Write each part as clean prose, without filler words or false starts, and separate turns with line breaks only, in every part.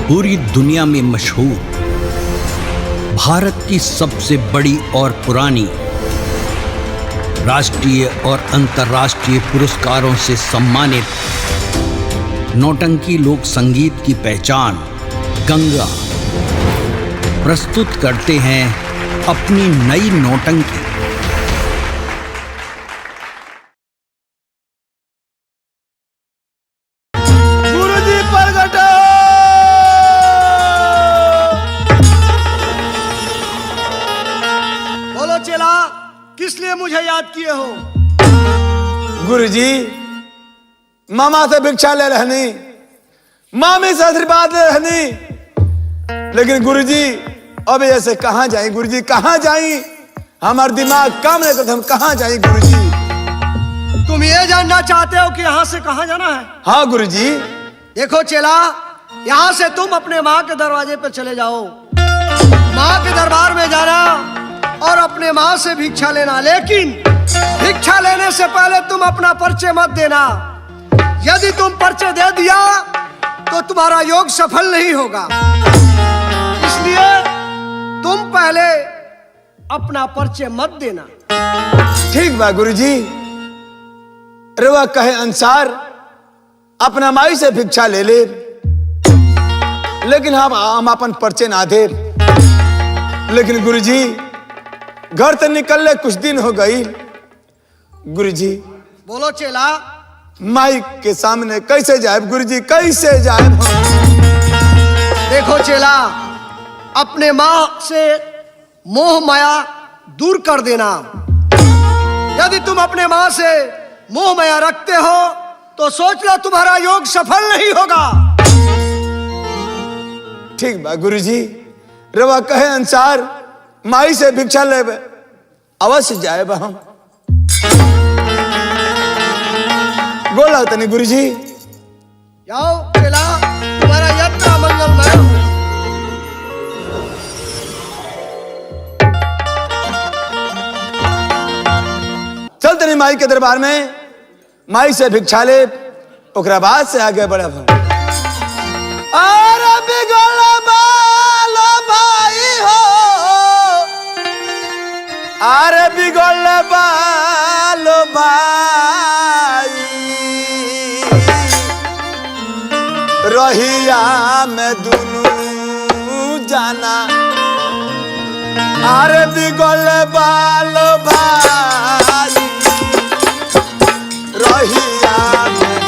पूरी दुनिया में मशहूर, भारत की सबसे बड़ी और पुरानी, राष्ट्रीय और अंतर्राष्ट्रीय पुरस्कारों से सम्मानित नौटंकी लोक संगीत की पहचान गंगा प्रस्तुत करते हैं अपनी नई नौटंकी।
गुरुजी प्रगटो। बोलो चेला, किस लिए मुझे याद किए हो?
गुरुजी, मामा से भिक्षा ले रहनी, मामी से आशीर्वाद ले रहनी, लेकिन गुरुजी अब ऐसे कहां जाएं? गुरुजी कहां जाएं? हमारा दिमाग काम नहीं करता, हम कहां जाएं गुरुजी?
तुम ये जानना चाहते हो कि यहाँ से कहाँ जाना है?
हाँ गुरुजी।
देखो चेला, यहाँ से तुम अपने माँ के दरवाजे पर चले जाओ, माँ के दरबार में जाना और अपने माँ से भिक्षा लेना, लेकिन भिक्षा लेने से पहले तुम अपना परिचय मत देना। यदि तुम परिचय दे दिया तो तुम्हारा योग सफल नहीं होगा, इसलिए तुम पहले अपना परिचय मत देना।
ठीक बा गुरुजी, रवा कहे अनुसार अपना माई से भिक्षा ले ले, लेकिन हम अपन परिचय ना दे। लेकिन गुरुजी घर से निकलने कुछ दिन हो गई। गुरुजी
बोलो चेला,
माई के सामने कैसे जाए गुरुजी, कैसे जाए?
देखो चेला, अपने माँ से मोह माया दूर कर देना। यदि तुम अपने माँ से मोह माया रखते हो तो सोच लो तुम्हारा योग सफल नहीं होगा।
ठीक बा गुरुजी, रवा कहे अनुसार माई से भिक्षा लेबे, अवश्य जाए हम। बोला तनी गुरुजी।
जाओ चेला, तुम्हारा यात्रा मंगलमय हो।
चल तनी माई के दरबार में, माई से भिक्षा ले, ओकरा बाद से आगे बढ़ब हम। अरे बिगड़ बालो भाई हो, अरे बिगड़ बालो भाई, रहिया में दुनू जाना, अरे बिगड़ बालो भाई, रहिया में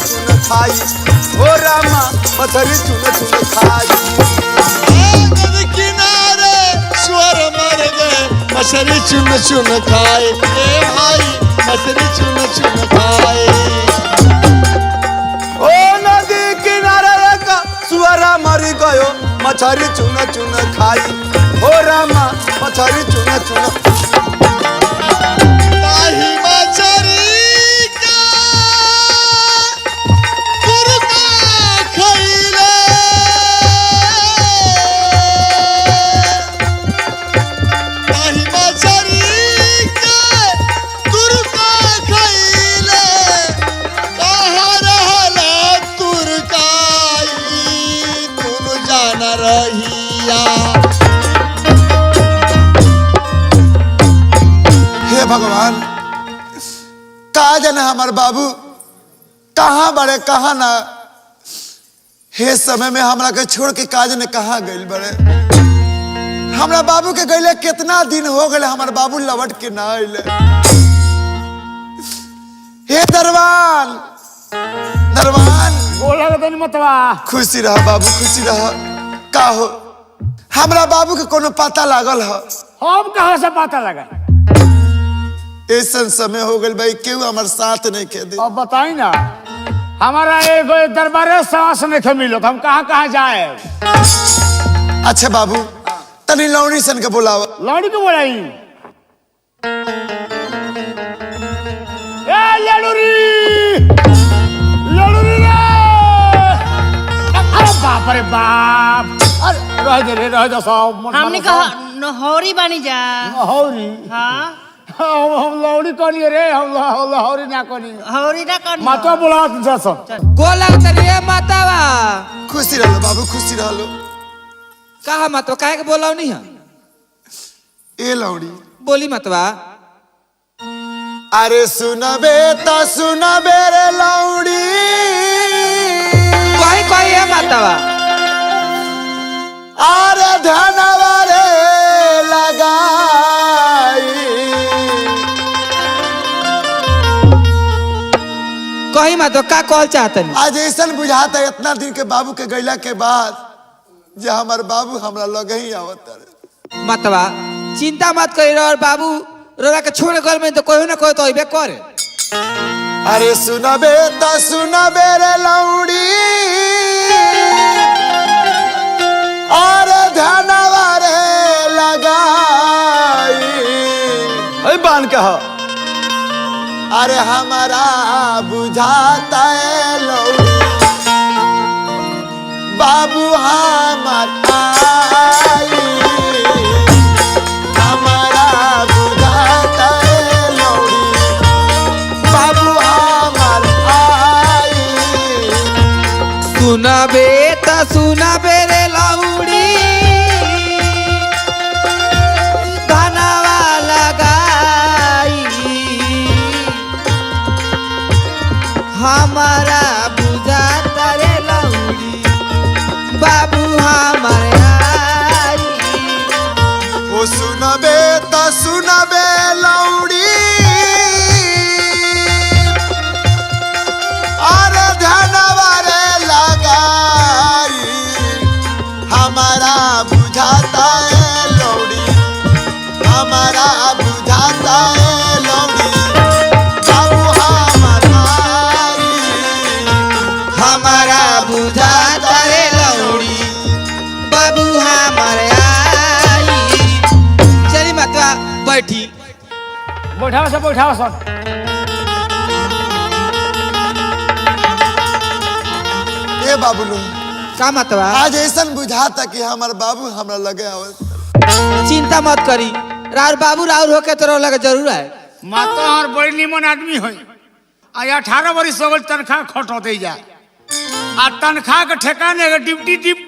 चुन खाई हो रामा मछरी चुन चुन खाई
नदी किनारे सुअर मर गए मछली चुन चुन खाए ए भाई मछली चुन चुन खाए
ओ नदी किनारे एक सुअरा मरी गयो मछरी चुन चुन खाई हो रामा मछरी चुन चुन
ताही मछली का कुरका खइले ताही मछली का कुरका खइले कहाँ रहला तुरकाई दुनु जाना रहिया
हे भगवान का जाने हमार बाबू कहाँ बड़े कहाँ ना हे समय में हमरा के छोड़ के का जाने कहाँ गइल बड़े हमरा बाबू के गइले कितना दिन हो गए हमार बाबू लौट के ना आइले हे दरवान दरवान
बोला तनी मतवा
खुशी रहा बाबू खुशी रहा का हो हमरा बाबू के कोनो पता लागल ह
हम कहाँ से पता लगा
ऐसा समय हो गए भाई क्यों हमारे साथ नहीं खे दे
अब बताई ना हमारा एगो दरबारे सांस नहीं मिलो हम कहाँ कहाँ जाए
अच्छा बाबू तनी लौड़ी सन के बुलावा
लौड़ी को बोलाई ए लड़ूरी लड़ूरी रे अरे बाप रे बाप अरे रह दे सब
हमने कहा नहौरी बनी जा
हौरी
हाँ
हम लौड़ी कनी रे हम लहौरी ना कनी
हौरी ना कर
माता बोला जैसा
गोला तरिए मातावा
खुशी रहो बाबू खुशी रहो
कहा मतवा काहे के बोलाव नहीं है
ए लौड़ी
बोली मतवा
अरे सुनबे तो सुनबे रे लौड़ी
कोई कोई है मातावा
अरे धनवा रे लगाई
कही मतवा का कॉल चाहतनी
आज ऐसा बुझाता है इतना दिन के बाबू के गैला के बाद जे हमार बाबू हमरा लगे ही आवत रहे
मतवा चिंता मत करी और बाबू रोला के छोड़ गल में तो कोई ना कोई तो अइबे करे
अरे सुनबे तो सुनबे रे लौड़ी अरे धनवा रे लगाई अरे बान कहा अरे हमारा बुझाता है लौड़ी बाबू हमार आई हमारा बुझाता है लौड़ी बाबू हमार आई
सुनबे त सुनबे रे लौड़ी धनवा लगाई हमारा बुझाता रे लौड़ी बाबू हमार आई
ओ सुनबे तो सुनबे लौड़ी अरे धनवा रे लगाई हमारा बुझाता है लौड़ी हमारा बुझाता है लौड़ी बाबू हमार आई
हमारा बुझाता रे लौड़ी बाबू हमार आई चली मतवा बैठी
बैठाओ सब
ए बाबू लो
का मतवा
आज ऐसा बुझाता कि हमार बाबू हमरा लगे आवत
चिंता मत करी राउर बाबू राउर होके तो लगे जरूर है
माता और बड़ी निमन आदमी है आ 18 वर्ष हो गल तनख्वाह खटो दे जा आ तनख्वाह के ठेकाने के डिप्टी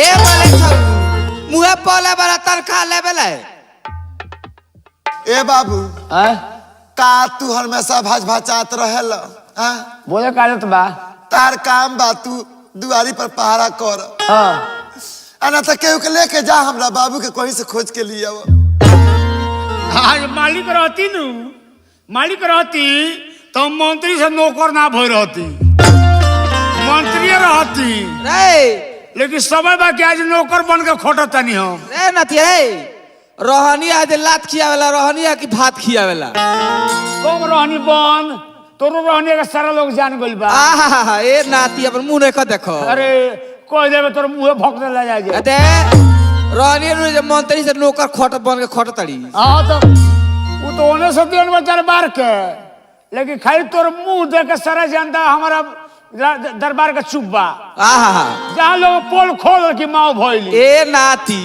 ए बोले छौ मुहे पले बड़ा तनखा लेबे ले
ए बाबू का तू हमेशा भाज भाचात रहेला हां
बोले काजत बा
तार काम बा तू दुआरी पर पहरा कर
हां
अना त केहू के लेके जा हमरा बाबू के कहीं से खोज के लिए आओ
आज मालिक रहती तो मंत्री से नौकर ना भय रहती, मंत्री रहती,
रे
लेकिन समय बा कि आज नौकर बन के खोटता नहीं हम।
रे नती रे रोहनी आज लात खियावेला रोहनी की भात खियावेला।
तुम रहनी बन तोरो रहने का सारा लोग जान गइल बा।
आहा ए नाती अपन मुंह देखो देखो।
अरे कोई देवे तोर मुंह भोंकने लग जाए।
अरे रोहनी नु मंत्री से नौकर खोट बन के खोट तड़ी।
हां तो वो तो ओने से देन बचार बार के, लेकिन खाली तोर मुंह देख के सारा जनता हमारा दरबार का चुप बा।
आहा
जहां लोग पोल खोल के माओ भइली।
ए नाती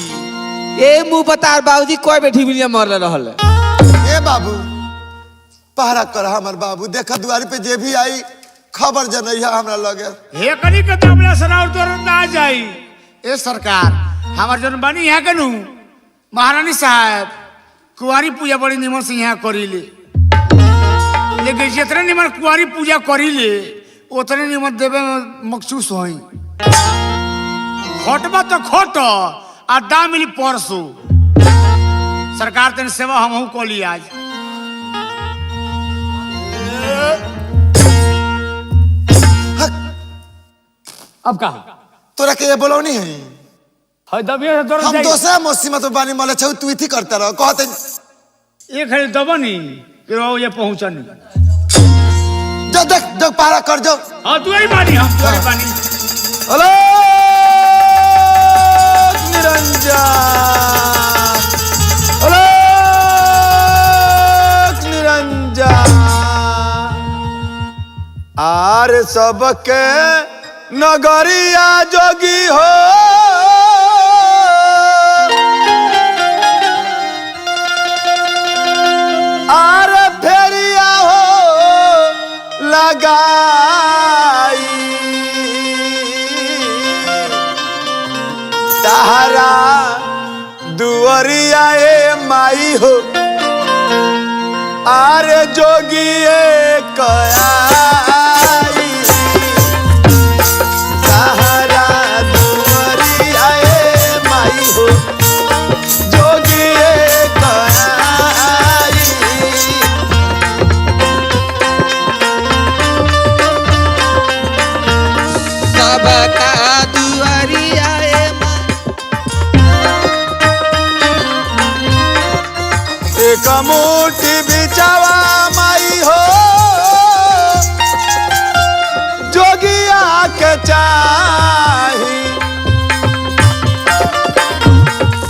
ए मुंह बता बाबूजी कोई बैठी बिलिया मरले रहल।
ए बाबू पहरा कर हमर बाबू, देखा दुआरी पे जे भी आई खबर जनैया हमरा लगे।
हे कनी के दामला सराउर तोर ना जाई। ए सरकार हमार जन बनी यहाँ के नु महारानी साहब कुंवारी पूजा बड़ी निमन से यहाँ करीले, लेकिन जितने निमन कुंवारी पूजा करीले उतने निमन देवे में मखसूस होई। खोटबा तो खोट आ दाम मिली परसों। सरकार तेन सेवा हमहू कोली आज। अब कहा
तोरा के ये बोलौनी है
दबिया से तोर
हम
जाई।
दोसरा मुसीबत में बानी मले छौ तू इथी करता रह कहते
एक है दबनी कि वो ये पहुंचनी।
जो देख जो पहरा कर जो।
हाँ तू ही बानी हम तू ही बानी।
Hello Niranjan, hello Niranjan. आर सबके नगरिया जोगी हो आर फेरिया हो लगाई तारा दुअरिया ए माई हो आर जोगी कयाई तारा दुअरिया ए माई हो जोगी कयाई।
सबका दुआरिया ए
एक मुट्ठी बिचावा माई हो जोगिया के चाही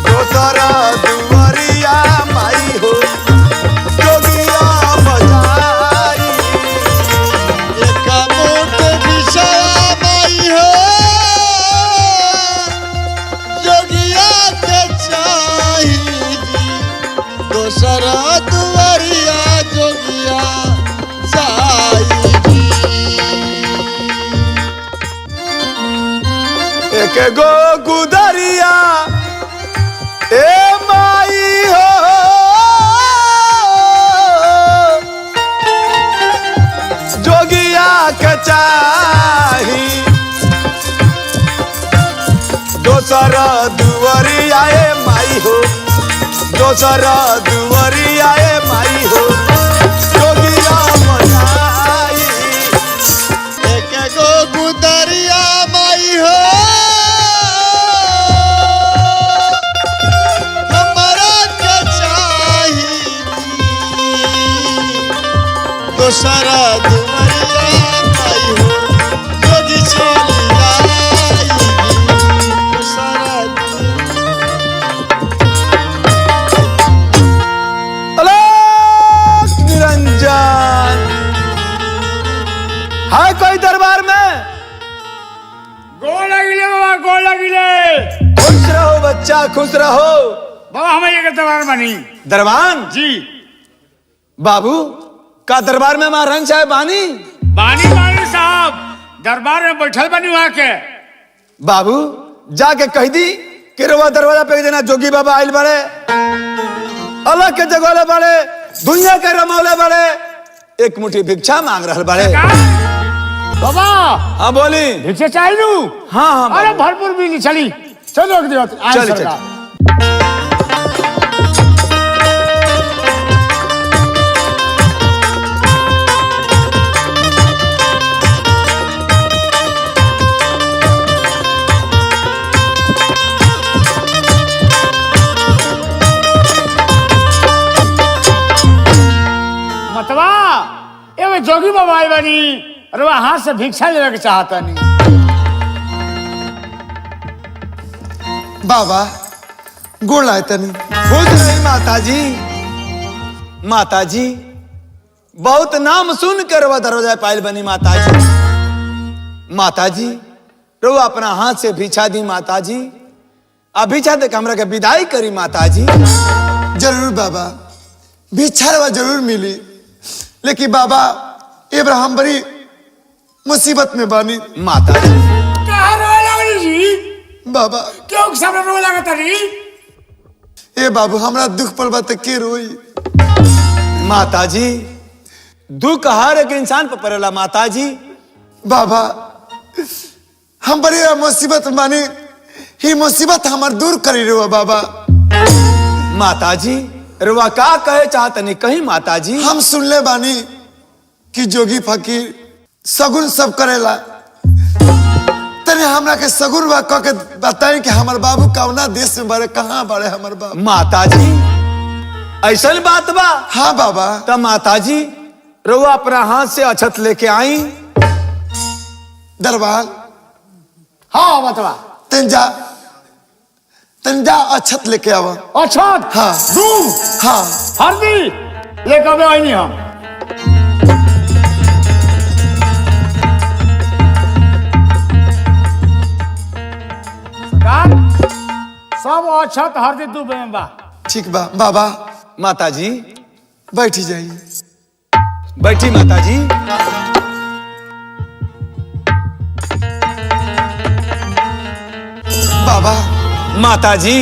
दोसर दुआरिया माई हो जोगिया बजाई।
एक मोट विषया माई हो जोगिया के चाही दोसरा दुआरिया जोगिया चाही।
एक गो गुदरिया ए माई हो जोगिया के चाही दोसर दुआरिया ए माई हो दोसर दुआरिया ए माई हो जोगिया बजाई।
एक गो गुदरिया माई हो हमरा के चाही दोसरा दुआरिया माई हो जोगी चली आई दोसरा।
अलग निरंजन है कोई दरबार में?
गोड़ लगिले बाबा गोड़ लगिले।
खुश रहो बच्चा खुश रहो।
बाबा हमें ये दरबार बनी
दरबान
जी।
बाबू का दरबार में महारानी साहब बानी?
बानी बानी साहब दरबार में बैठल बनी वहां के।
बाबू जाके कह दी कि रवा दरवाजा पे देना जोगी बाबा आइल बड़े अलग के जगह बड़े दुनिया के रमौले बड़े एक मुट्ठी भिक्षा मांग रहा बड़े।
बाबा
हाँ बोली।
भिक्षा चाहिए नू?
हाँ हाँ
अरे भरपूर बिजली चली चलो
चली, चली।
आए बनी रुआ हाथ से भिक्षा लेवे के चाहता नहीं।
बाबा गोड़ लाए तनी खुश रही माताजी। माताजी बहुत नाम सुन कर वह दरवाजा पायल बनी माताजी। माताजी रो अपना हाथ से भिक्षा दी माताजी। अब भिक्षा दे हमरा के विदाई करी माताजी।
जरूर बाबा भिक्षा रवा जरूर मिली, लेकिन बाबा इब्राहिम बड़ी मुसीबत में बानी।
माताजी
कहाँ रोए लगली जी?
बाबा
क्यों सब रोए लगता रही?
ए बाबू हमरा दुख पड़ बा के रोई।
माताजी दुख हर एक इंसान पर पड़ेला माताजी।
बाबा हम बड़ी मुसीबत में बानी, ही मुसीबत हमार दूर करी रहो बाबा।
माताजी रुआ का कहे चाहत नहीं कहीं माताजी।
हम सुनले बानी कि जोगी फकीर सगुन सब करेला, तने हमरा के सगुन बा कह के बताई कि हमार बाबू कौना देश में बड़े, कहाँ बड़े हमार बाबू।
माताजी ऐसा बात बा?
हाँ बाबा।
तब माताजी रुआ अपना हाथ से अछत लेके आई।
दरबार
हाँ बतवा।
तंजा अछत लेके आवा।
अच्छा
हाँ।
दूध
हाँ
हल्दी लेकर आवे आई नहीं हम। सरकार सब अछत हल्दी दूध में बा।
ठीक बा बाबा।
माताजी
बैठी जाइए।
बैठी माताजी।
बाबा
माताजी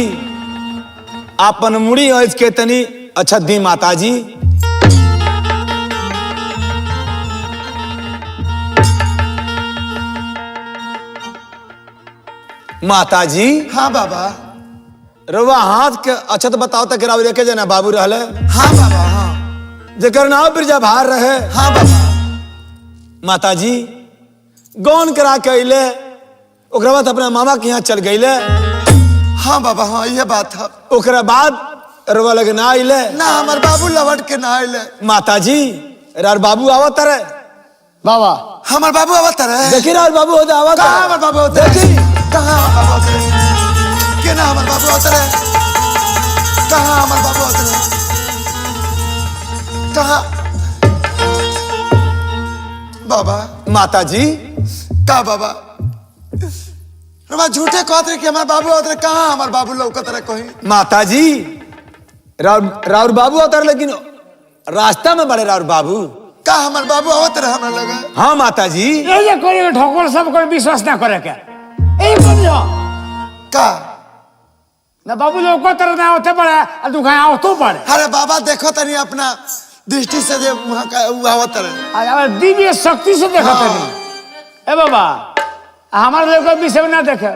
आपन मुड़ी ऐज के तनी अच्छा दी माताजी। माताजी
हाँ बाबा।
रुआ हाथ के अछत बताओ तक राव लेके जाना बाबू रहले।
हाँ बाबा। हाँ
जेकर नाम बिरजा भार रहे।
हाँ बाबा।
माताजी गौन करा के अइले, ओकरा बाद अपना मामा के यहाँ चल गईले।
हाँ बाबा। हाँ ये बात है।
ओकरा बाद रुआ लगे ना अइले।
ना हमार बाबू लवट के ना आइले।
माताजी रार बाबू आवत रहे।
बाबा
हमार बाबू आवत रहे।
देखी रार बाबू होता आवत
कहाँ हमार बाबू होते रहे?
देखी
कहाँ हमार बाबू होते रहे? के ना हमार बाबू होते रहे? कहाँ हमार बाबू होते रहे? कहाँ? बाबा
माताजी
का बाबा रुआ झूठे कहत रहे कि हमार बाबू होते रहे। कहाँ हमार बाबू लौकत रहे कहीं?
माताजी राउर बाबू होता रहे, लेकिन रास्ता में बड़े राउर बाबू।
का हमार बाबू आवत रहे हमरा लगा?
हाँ माताजी
ये कोई ठोकर सब कोई विश्वास ना करे के यही बोलियो
का?
ना बाबू लोग को तरह ना होते पड़े और तू कहाँ हो तो पड़े।
अरे बाबा देखो तनी अपना दृष्टि से जे वहाँ का वो आवत रहे।
और दिव्य शक्ति से देखा
हाँ।
नहीं। ए बाबा हमारे लोग को विषय में ना देखे।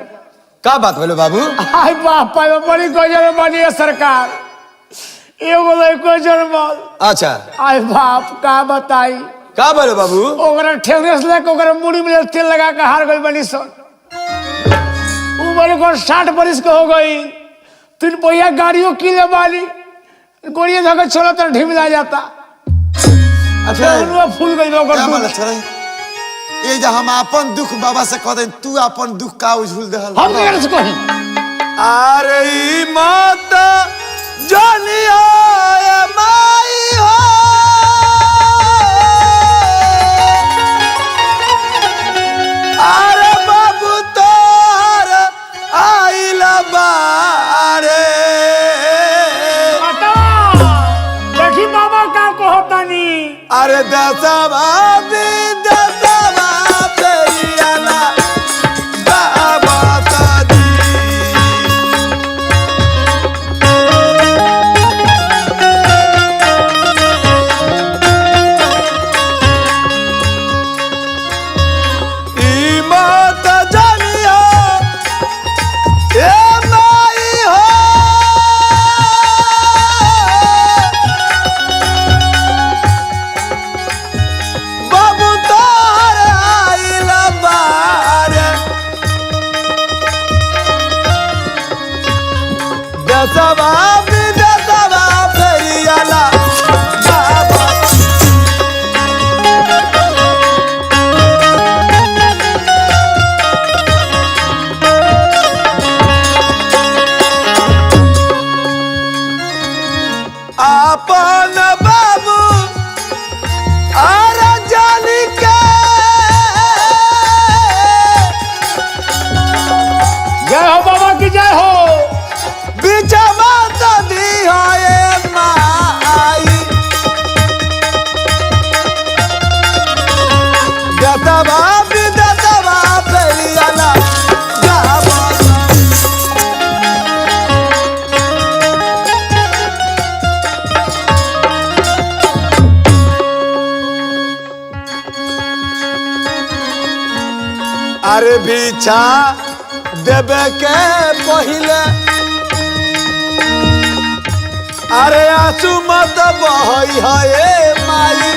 का बात बोले बाबू?
आई बाप बड़ी गजर बनी है सरकार। एगो लड़को जन्मल।
अच्छा
आई बाप का बताई।
का बोले बाबू?
ओकरा ठेंगने से लेकर ओकरा मुड़ी में तेल लगा के हार गई बनी सन। उम्र को 60 बरिस के हो गई। 3 पहिया गाड़ियों किले वाली गोड़िया धोकर छोड़ा तो ढिमला जाता।
अच्छा
उनवा फूल गई
क्या
ओकर
बोला
दूध।
छोरे? ये जो हम अपन दुख बाबा से कह दे, तू अपन दुख का उझुल दे।
हम केकरा से कही?
अरे ई माता जानिया ए माई हो। अरे बाबू तोहर आइला बारे।
बता देखी बाबा का कहता नी।
अरे दसवा पेरियाला बाबा दादी। ई माता जानिया ए माई हो। देशवा विदेशवा फेरियाला गावता। अरे भिक्षा देवे के पहिले अरे आंसू मत बहई है माई,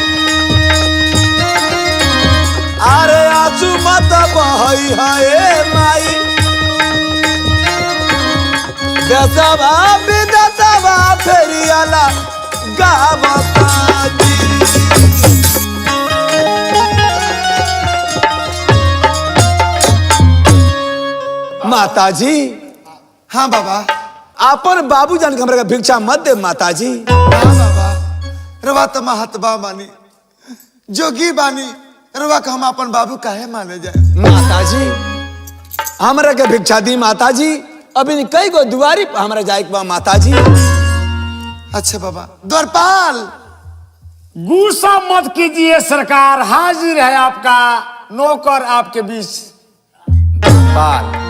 अरे आंसू मत बहई है माई, देशवा विदेशवा फेरियाला गावता जी। माता जी,
हाँ बाबा,
आपन बाबू जान के हमरा के भिक्षा मत दे माता जी।
हाँ बाबा, रवा तो महतबा मानी, जोगी बानी, रवा का हम अपन बाबू काहे माने जाए।
माता जी हमरा के भिक्षा दी माता जी, अभी कई गो दुआरी पर हमरा जाए के बा माता जी।
अच्छा बाबा, द्वारपाल
गुस्सा मत कीजिए सरकार, हाजिर है आपका नौकर आपके बीच।
बाल